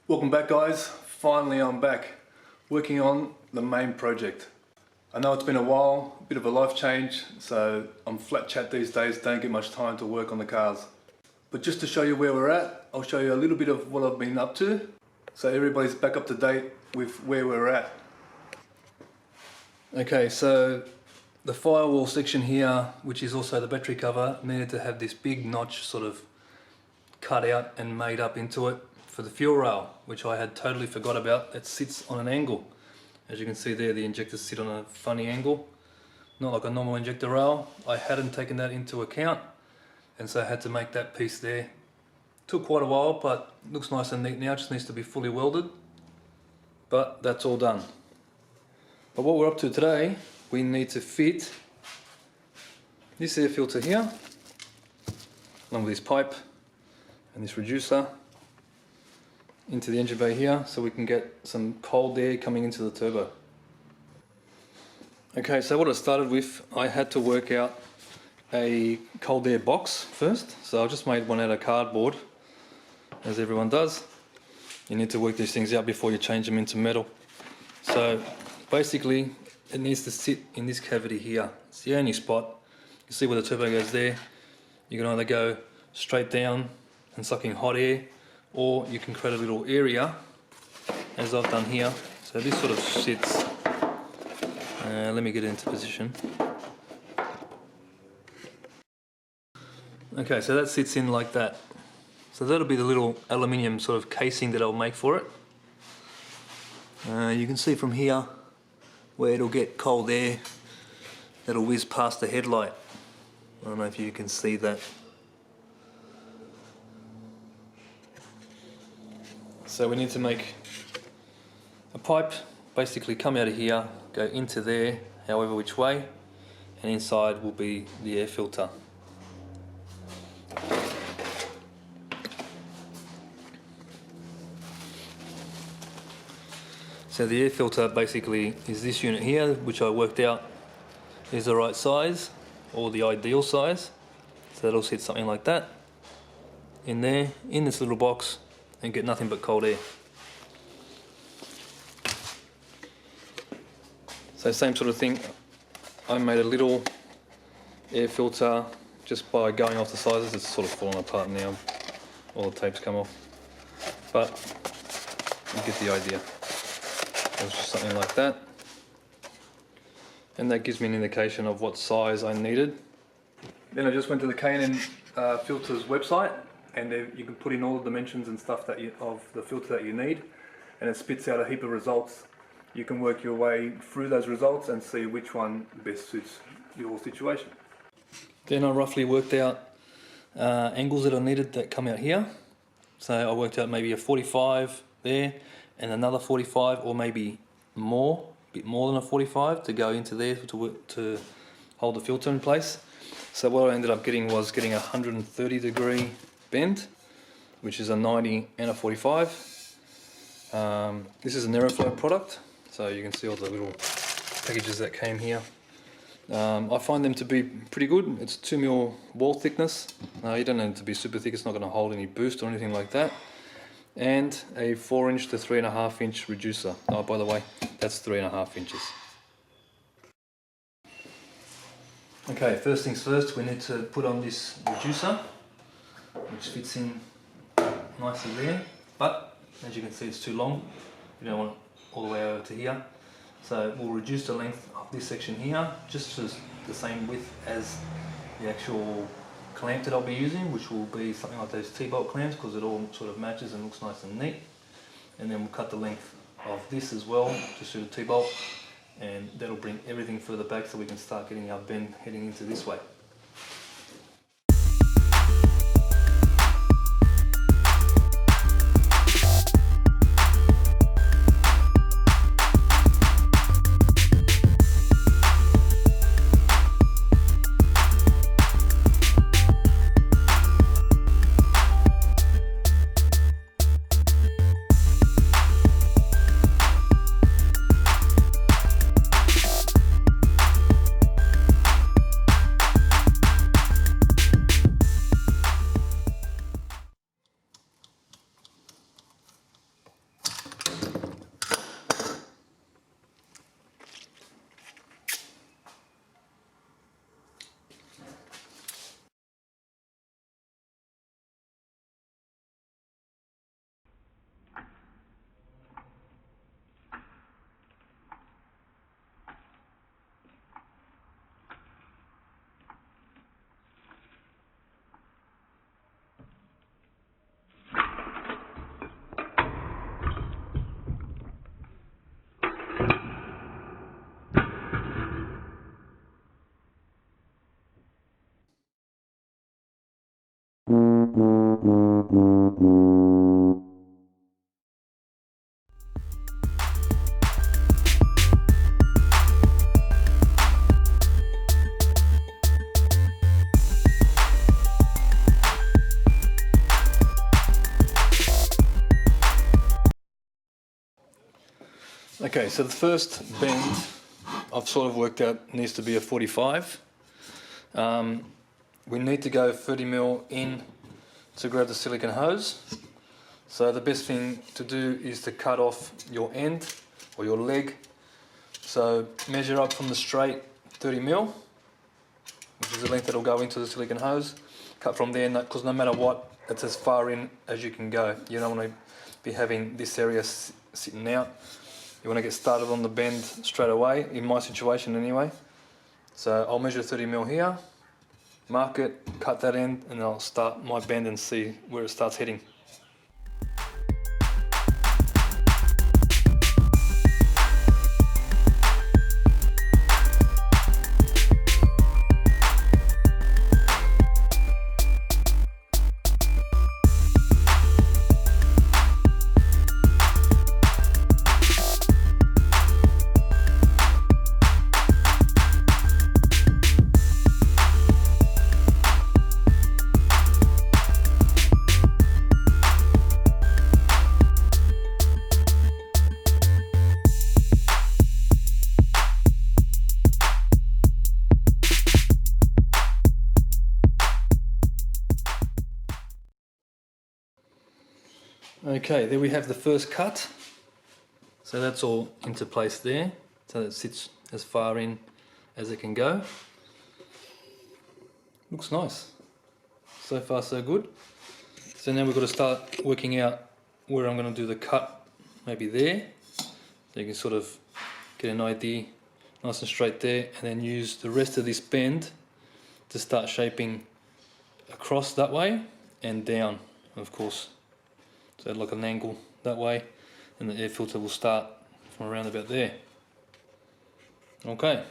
Welcome back, guys. Finally I'm back working on the main project. I know it's been a while, a bit of a life change, so I'm flat chat these days, don't get much time to work on the cars. But just to show you where we're at, I'll show you a little bit of what I've been up to, so everybody's back up to date with where we're at. Okay, so the firewall section here, which is also the battery cover, needed to have this big notch sort of cut out and made up into it for the fuel rail, which I had totally forgot about. It sits on an angle. As you can see there, the injectors sit on a funny angle, not like a normal injector rail. I hadn't taken that into account, and so I had to make that piece there. Took quite a while, but looks nice and neat now. Just needs to be fully welded, but that's all done. But what we're up to today, we need to fit this air filter here, along with this pipe and this reducer, into the engine bay here, so we can get some cold air coming into the turbo. Okay, so what I started with, I had to work out a cold air box first. So I just made one out of cardboard, as everyone does. You need to work these things out before you change them into metal. So basically it needs to sit in this cavity here. It's the only spot. You see where the turbo goes there. You can either go straight down and suck in hot air, or you can create a little area, as I've done here. So this sort of sits, let me get it into position. Okay, so that sits in like that. So that'll be the little aluminium sort of casing that I'll make for it. You can see from here where it'll get cold air that'll whiz past the headlight. I don't know if you can see that. So we need to make a pipe, basically come out of here, go into there, however which way, and inside will be the air filter. So the air filter basically is this unit here, which I worked out is the right size, or the ideal size. So that'll sit something like that in there, in this little box, and get nothing but cold air. So same sort of thing, I made a little air filter just by going off the sizes. It's sort of falling apart now, all the tape's come off, but you get the idea. It was just something like that, and that gives me an indication of what size I needed. Then I just went to the K&N Filters website, and you can put in all the dimensions and stuff of the filter that you need, and it spits out a heap of results. You can work your way through those results and see which one best suits your situation. Then I roughly worked out angles that I needed that come out here. So I worked out maybe a 45 there, and another 45, or maybe more, a bit more than a 45 to go into there to hold the filter in place. So what I ended up getting was a 130-degree bend, which is a 90 and a 45. This is an Airflow product, so you can see all the little packages that came here. I find them to be pretty good. It's 2mm wall thickness. You don't need it to be super thick, it's not going to hold any boost or anything like that. And a 4" to 3.5" reducer. Oh, by the way, that's 3.5 inches. Okay, first things first, we need to put on this reducer, which fits in nicely there, but as you can see it's too long. You don't want it all the way over to here. So we'll reduce the length of this section here, just to the same width as the actual clamp that I'll be using, which will be something like those T-bolt clamps, because it all sort of matches and looks nice and neat. And then we'll cut the length of this as well to suit a T-bolt, and that'll bring everything further back so we can start getting our bend heading into this way. Okay, so the first bend I've sort of worked out needs to be a 45. We need to go 30mm in to grab the silicone hose. So the best thing to do is to cut off your end or your leg. So measure up from the straight 30mm, which is the length that will go into the silicone hose. Cut from there, because no matter what, it's as far in as you can go. You don't want to be having this area sitting out. You want to get started on the bend straight away, in my situation anyway. So I'll measure 30mm here, mark it, cut that end, and I'll start my bend and see where it starts heading. Okay, there we have the first cut. So that's all into place there. So that sits as far in as it can go. Looks nice. So far so good. So now we've got to start working out where I'm going to do the cut, maybe there. So you can sort of get an idea, nice and straight there, and then use the rest of this bend to start shaping across that way and down, of course. So like an angle that way, and the air filter will start from around about there. Okay.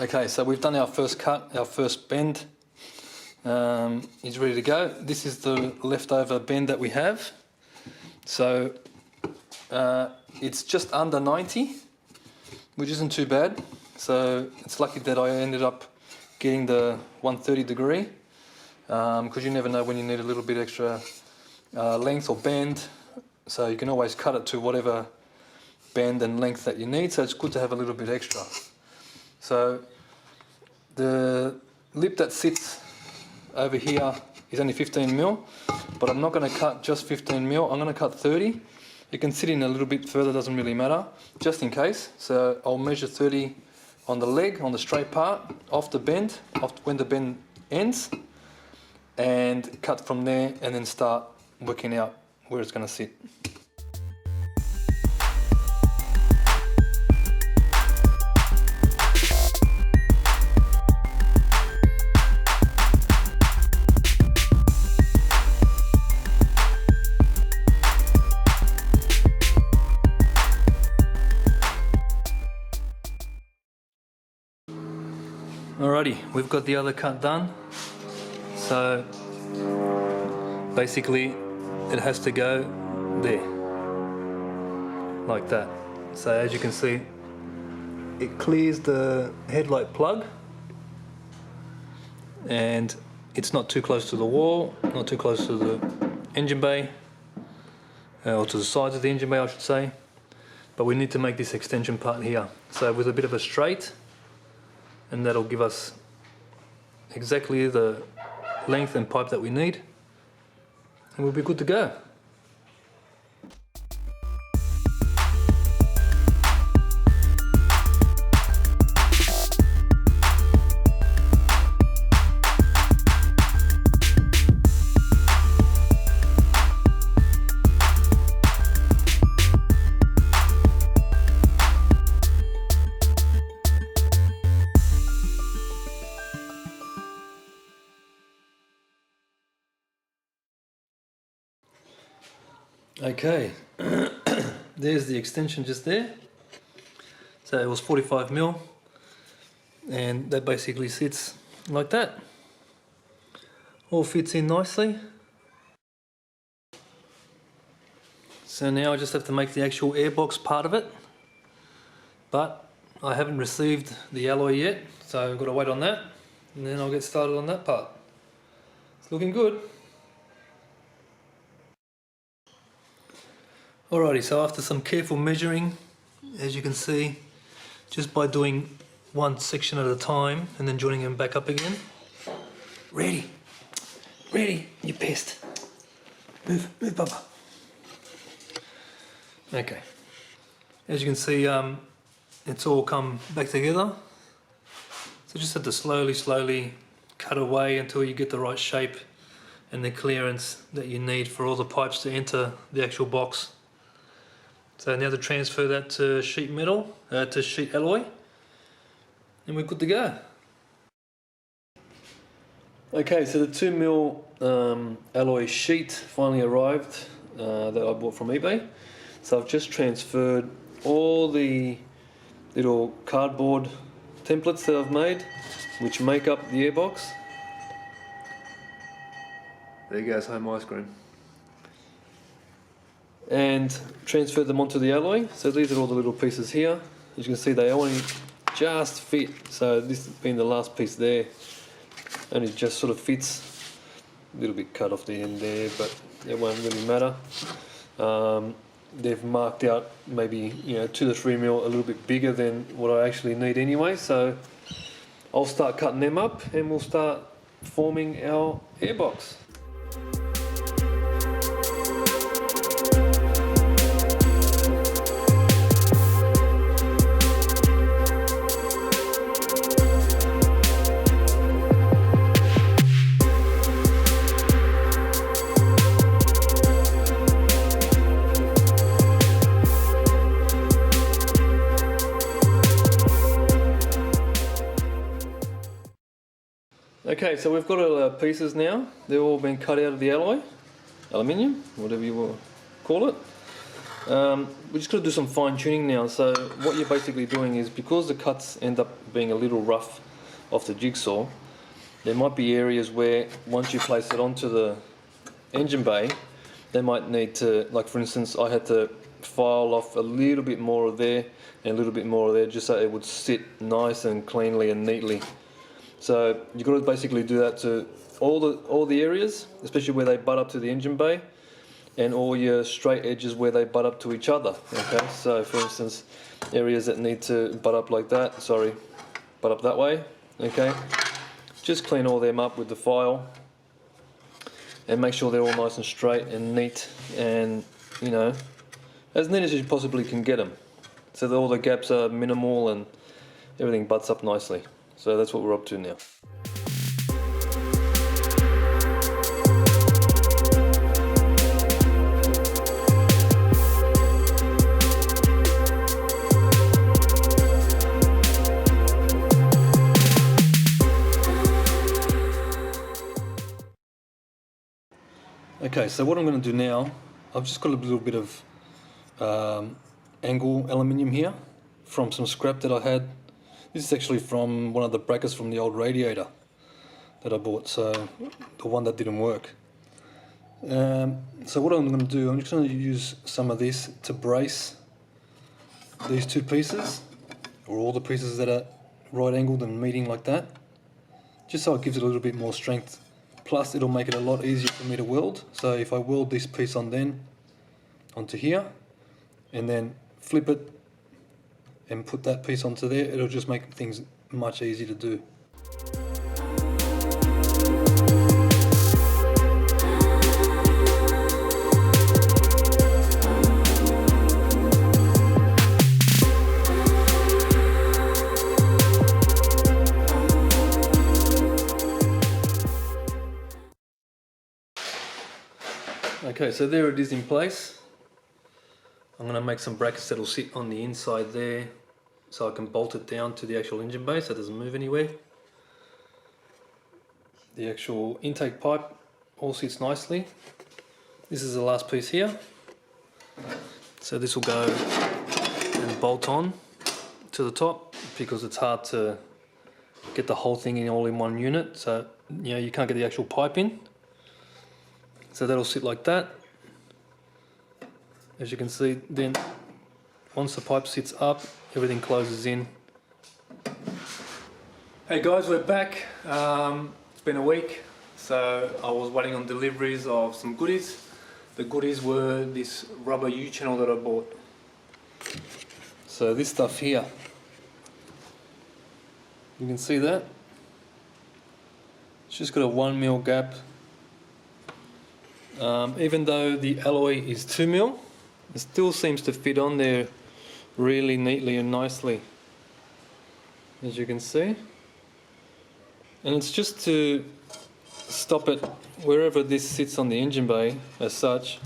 Okay, so we've done our first cut, our first bend. It's ready to go. This is the leftover bend that we have. So it's just under 90, which isn't too bad. So it's lucky that I ended up getting the 130 degree, because you never know when you need a little bit extra length or bend. So you can always cut it to whatever bend and length that you need. So it's good to have a little bit extra. So the lip that sits over here is only 15mm, but I'm not going to cut just 15mm, I'm going to cut 30. It can sit in a little bit further, doesn't really matter, just in case. So I'll measure 30 on the leg, on the straight part, off the bend, when the bend ends, and cut from there, and then start working out where it's going to sit. Alrighty, we've got the other cut done. So basically it has to go there, like that. So as you can see, it clears the headlight plug, and it's not too close to the wall, not too close to the engine bay, or to the sides of the engine bay I should say. But we need to make this extension part here. So with a bit of a straight, and that'll give us exactly the length and pipe that we need, and we'll be good to go. Okay, there's the extension just there. So it was 45mm, and that basically sits like that. All fits in nicely. So now I just have to make the actual airbox part of it, but I haven't received the alloy yet, so I've got to wait on that, and then I'll get started on that part. It's looking good. Alrighty, so after some careful measuring, as you can see, just by doing one section at a time and then joining them back up again. Ready, you pest. Move, Bubba. Okay, as you can see, it's all come back together. So just have to slowly cut away until you get the right shape and the clearance that you need for all the pipes to enter the actual box. So now to transfer that to sheet metal, to sheet alloy, and we're good to go. Okay, so the 2mm alloy sheet finally arrived that I bought from eBay. So I've just transferred all the little cardboard templates that I've made, which make up the airbox. There goes home ice cream. And transfer them onto the alloy. So these are all the little pieces here. As you can see, they only just fit. So this being the last piece there, and it just sort of fits. A little bit cut off the end there, but it won't really matter. They've marked out maybe 2 to 3mm a little bit bigger than what I actually need anyway. So I'll start cutting them up, and we'll start forming our airbox. Okay, so we've got all our pieces now. They've all been cut out of the alloy, aluminium, whatever you will call it. We just got to do some fine tuning now. So what you're basically doing is, because the cuts end up being a little rough off the jigsaw, there might be areas where once you place it onto the engine bay, they might need to, like for instance, I had to file off a little bit more of there and a little bit more of there, just so it would sit nice and cleanly and neatly. So you've got to basically do that to all the areas, especially where they butt up to the engine bay, and all your straight edges where they butt up to each other. Okay, so for instance, areas that need to butt up like that, butt up that way. Okay, just clean all them up with the file, and make sure they're all nice and straight and neat, and as neat as you possibly can get them, so that all the gaps are minimal and everything butts up nicely. So that's what we're up to now. Okay, so what I'm going to do now, I've just got a little bit of angle aluminium here from some scrap that I had. This is actually from one of the brackets from the old radiator that I bought, so the one that didn't work. So what I'm going to do, I'm just going to use some of this to brace these two pieces, or all the pieces that are right angled and meeting like that, just so it gives it a little bit more strength. Plus it'll make it a lot easier for me to weld. So if I weld this piece onto here, and then flip it and put that piece onto there, it'll just make things much easier to do. Okay, so there it is in place. I'm going to make some brackets that'll sit on the inside there so I can bolt it down to the actual engine bay so it doesn't move anywhere. The actual intake pipe all sits nicely. This is the last piece here. So this will go and bolt on to the top because it's hard to get the whole thing in all in one unit, so you know you can't get the actual pipe in. So that'll sit like that. As you can see, then once the pipe sits up, everything closes in. Hey guys, we're back. It's been a week, so I was waiting on deliveries of some goodies. The goodies were this rubber U-channel that I bought. So this stuff here, you can see that. It's just got a 1mm gap. Even though the alloy is 2mm, it still seems to fit on there really neatly and nicely, as you can see. And it's just to stop it wherever this sits on the engine bay as such,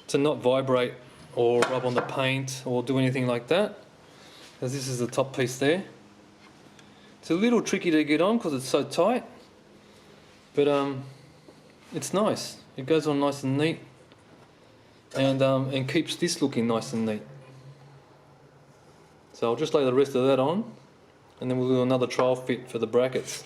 to not vibrate or rub on the paint or do anything like that, as this is the top piece there. It's a little tricky to get on because it's so tight, but it's nice. It goes on nice and neat, and keeps this looking nice and neat. So I'll just lay the rest of that on, and then we'll do another trial fit for the brackets.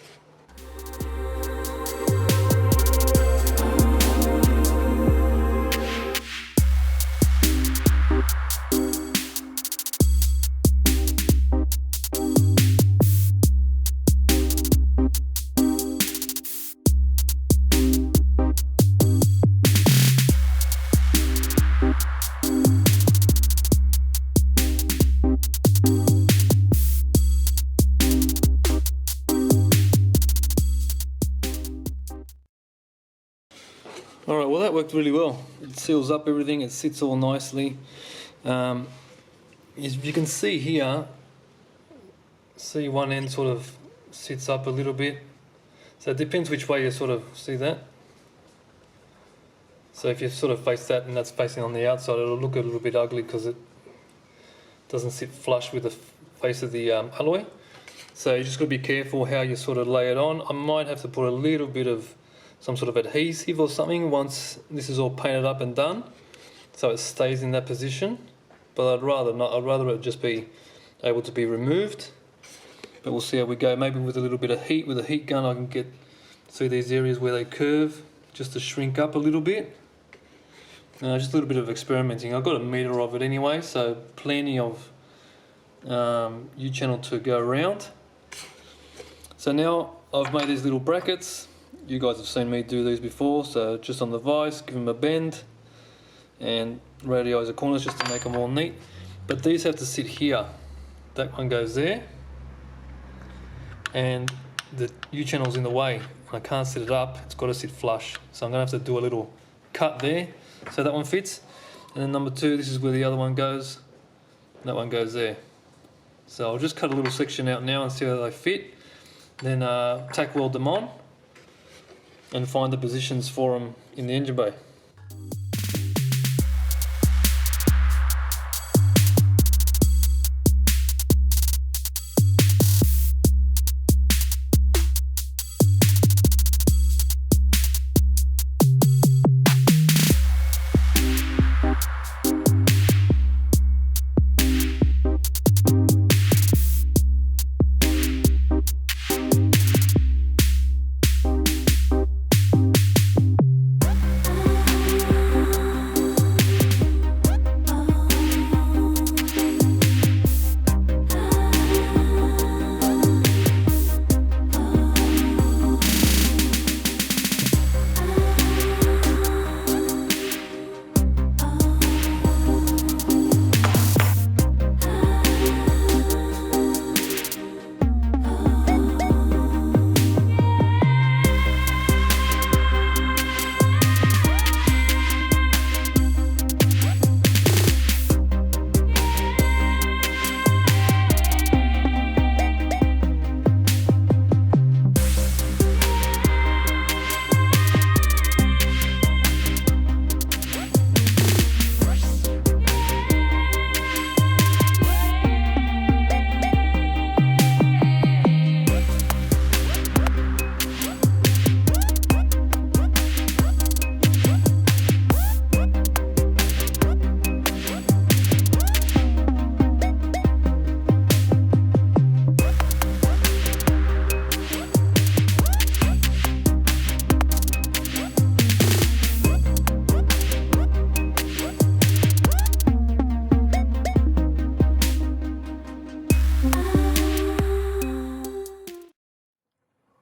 Alright, well that worked really well. It seals up everything, it sits all nicely. As you can see here, see one end sort of sits up a little bit. So it depends which way you sort of see that. So if you sort of face that and that's facing on the outside, it'll look a little bit ugly because it doesn't sit flush with the face of the alloy. So you just got to be careful how you sort of lay it on. I might have to put a little bit of some sort of adhesive or something once this is all painted up and done, so it stays in that position. But I'd rather not. I'd rather it just be able to be removed. But we'll see how we go. Maybe with a little bit of heat, with a heat gun, I can see these areas where they curve just to shrink up a little bit. Just a little bit of experimenting. I've got a metre of it anyway, so plenty of U-channel to go around. So now I've made these little brackets. You guys have seen me do these before, so just on the vise, give them a bend and radii the corners just to make them all neat. But these have to sit here. That one goes there, and the U-channel's in the way. I can't sit it up, it's got to sit flush. So I'm going to have to do a little cut there so that one fits. And then number two, this is where the other one goes. That one goes there. So I'll just cut a little section out now and see how they fit. Then tack weld them on and find the positions for them in the engine bay.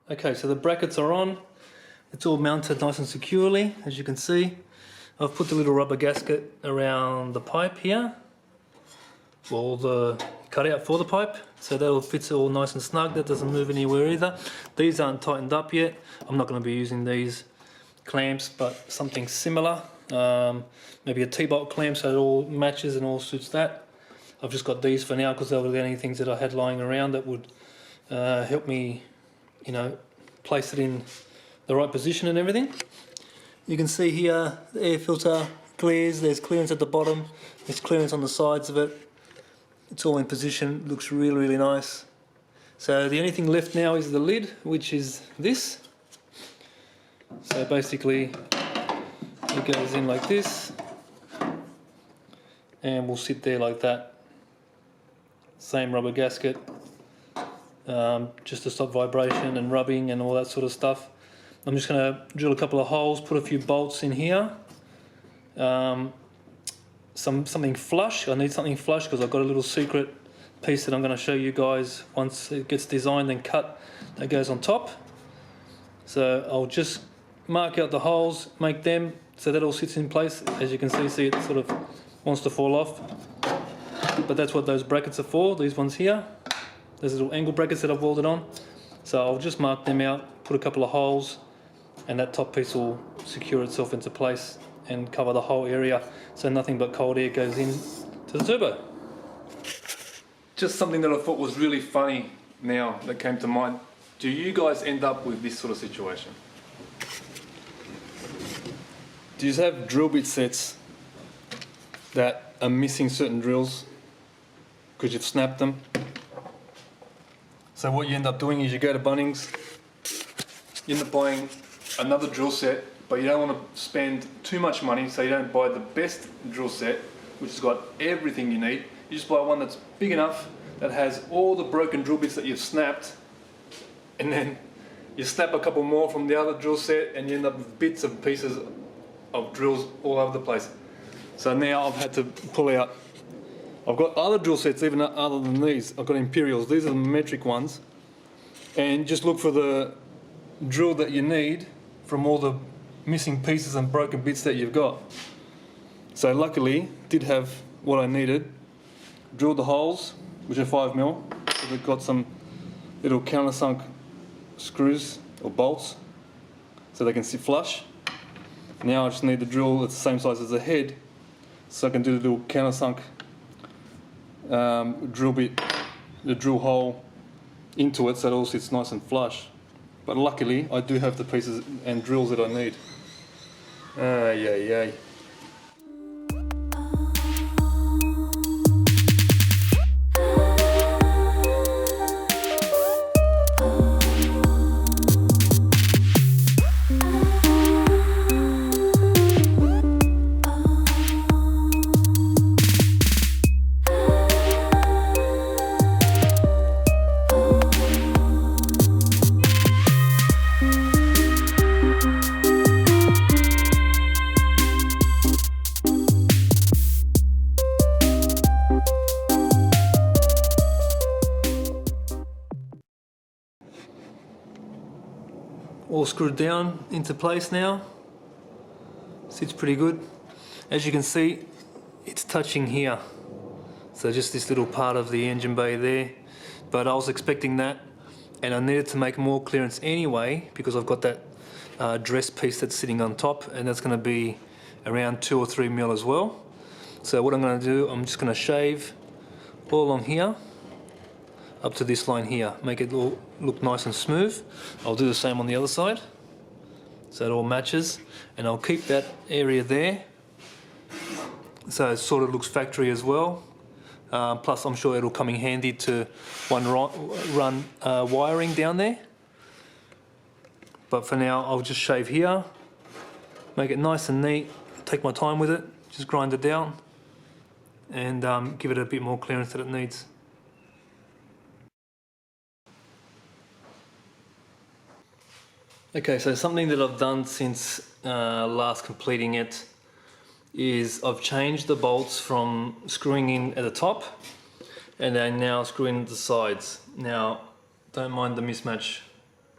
Okay, so the brackets are on. It's all mounted nice and securely, as you can see. I've put the little rubber gasket around the pipe here, or the cutout for the pipe, so that'll fit all nice and snug. That doesn't move anywhere either. These aren't tightened up yet. I'm not going to be using these clamps, but something similar. Maybe a T-bolt clamp so it all matches and all suits that. I've just got these for now because they were the only things that I had lying around that would help me, you know, place it in the right position and everything. You can see here the air filter clears, there's clearance at the bottom, there's clearance on the sides of it. It's all in position, looks really nice. So the only thing left now is the lid, which is this. So basically it goes in like this and will sit there like that. Same rubber gasket, just to stop vibration and rubbing and all that sort of stuff. I'm just going to drill a couple of holes, put a few bolts in here. Something flush. I need something flush because I've got a little secret piece that I'm going to show you guys once it gets designed and cut that goes on top. So I'll just mark out the holes, make them so that all sits in place. As you can see it sort of wants to fall off. But that's what those brackets are for, these ones here. There's little angle brackets that I've welded on. So I'll just mark them out, put a couple of holes, and that top piece will secure itself into place and cover the whole area so nothing but cold air goes in to the turbo. Just something that I thought was really funny now that came to mind. Do you guys end up with this sort of situation? Do you have drill bit sets that are missing certain drills because you've snapped them? So what you end up doing is you go to Bunnings, you end up buying another drill set, but you don't want to spend too much money, so you don't buy the best drill set, which has got everything you need. You just buy one that's big enough, that has all the broken drill bits that you've snapped, and then you snap a couple more from the other drill set, and you end up with bits and pieces of drills all over the place. So now I've had to pull out. I've got other drill sets even other than these. I've got Imperials. These are the metric ones, and just look for the drill that you need from all the missing pieces and broken bits that you've got. So luckily did have what I needed. Drilled the holes, which are 5mm. So they've got some little countersunk screws or bolts so they can sit flush. Now I just need the drill that's the same size as the head, so I can do the little countersunk drill bit, the drill hole into it so it all sits nice and flush. But luckily, I do have the pieces and drills that I need. Yay. All screwed down into place now. Sits pretty good. As you can see, it's touching here. So just this little part of the engine bay there. But I was expecting that, and I needed to make more clearance anyway because I've got that dress piece that's sitting on top, and that's going to be around 2 or 3mm as well. So what I'm going to do, I'm just going to shave all along here up to this line here, make it all look nice and smooth. I'll do the same on the other side so it all matches, and I'll keep that area there so it sort of looks factory as well. Plus I'm sure it'll come in handy to run wiring down there. But for now I'll just shave here, make it nice and neat, take my time with it, just grind it down and give it a bit more clearance that it needs. Okay, so something that I've done since last completing it is I've changed the bolts from screwing in at the top and they now screw in the sides. Now, don't mind the mismatch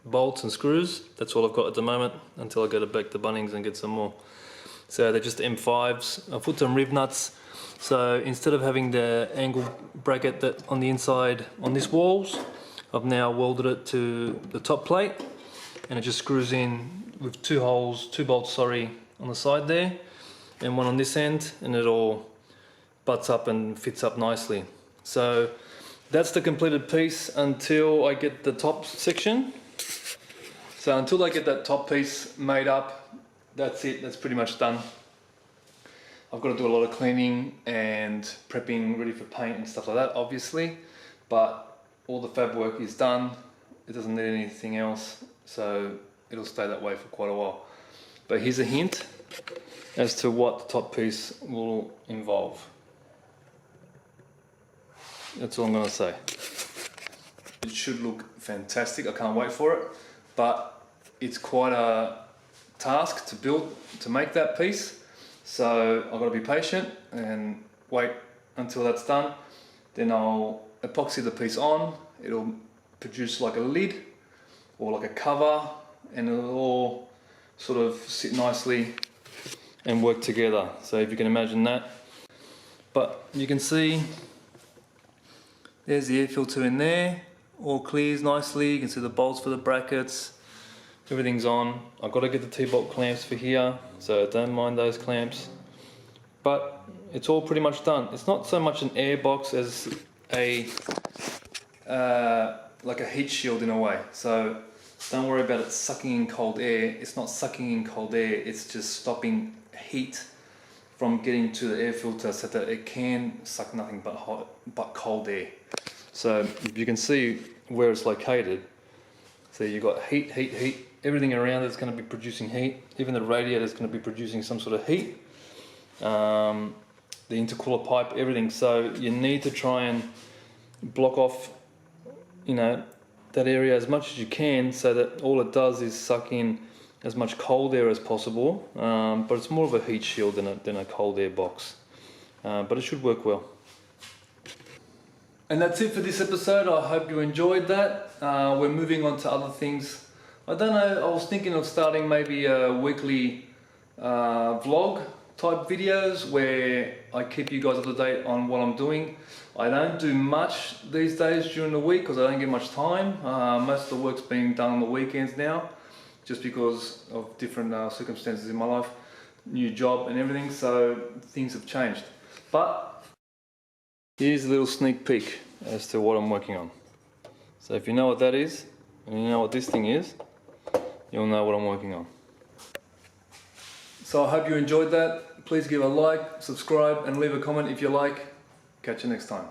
bolts and screws. That's all I've got at the moment until I go back to Bunnings and get some more. So they're just M5s. I put some rib nuts. So instead of having the angle bracket that on the inside on these walls, I've now welded it to the top plate, and it just screws in with two bolts, sorry, on the side there, and one on this end, and it all butts up and fits up nicely. So that's the completed piece until I get the top section. So until I get that top piece made up, that's it, that's pretty much done. I've got to do a lot of cleaning and prepping ready for paint and stuff like that, obviously, but all the fab work is done. It doesn't need anything else, so it'll stay that way for quite a while. But here's a hint as to what the top piece will involve. That's all I'm going to say. It should look fantastic, I can't wait for it, but it's quite a task to build, to make that piece. So I've got to be patient and wait until that's done. Then I'll epoxy the piece on. It'll produce like a lid or like a cover, and it'll all sort of sit nicely and work together. So if you can imagine that. But you can see there's the air filter in there, all clears nicely. You can see the bolts for the brackets. Everything's on. I've got to get the T-bolt clamps for here, so don't mind those clamps. But it's all pretty much done. It's not so much an airbox as a like a heat shield in a way. So don't worry about it sucking in cold air. It's not sucking in cold air. It's just stopping heat from getting to the air filter so that it can suck nothing but cold air. So if you can see where it's located, so you've got heat. Everything around it's going to be producing heat. Even the radiator is going to be producing some sort of heat. The intercooler pipe, everything. So you need to try and block off, you know, that area as much as you can, so that all it does is suck in as much cold air as possible. But it's more of a heat shield than a cold air box. But it should work well. And that's it for this episode. I hope you enjoyed that. We're moving on to other things. I don't know, I was thinking of starting maybe a weekly vlog type videos where I keep you guys up to date on what I'm doing. I don't do much these days during the week because I don't get much time. Most of the work's being done on the weekends now, just because of different circumstances in my life, new job and everything, so things have changed. But here's a little sneak peek as to what I'm working on. So if you know what that is, and you know what this thing is, you'll know what I'm working on. So I hope you enjoyed that. Please give a like, subscribe, and leave a comment if you like. Catch you next time.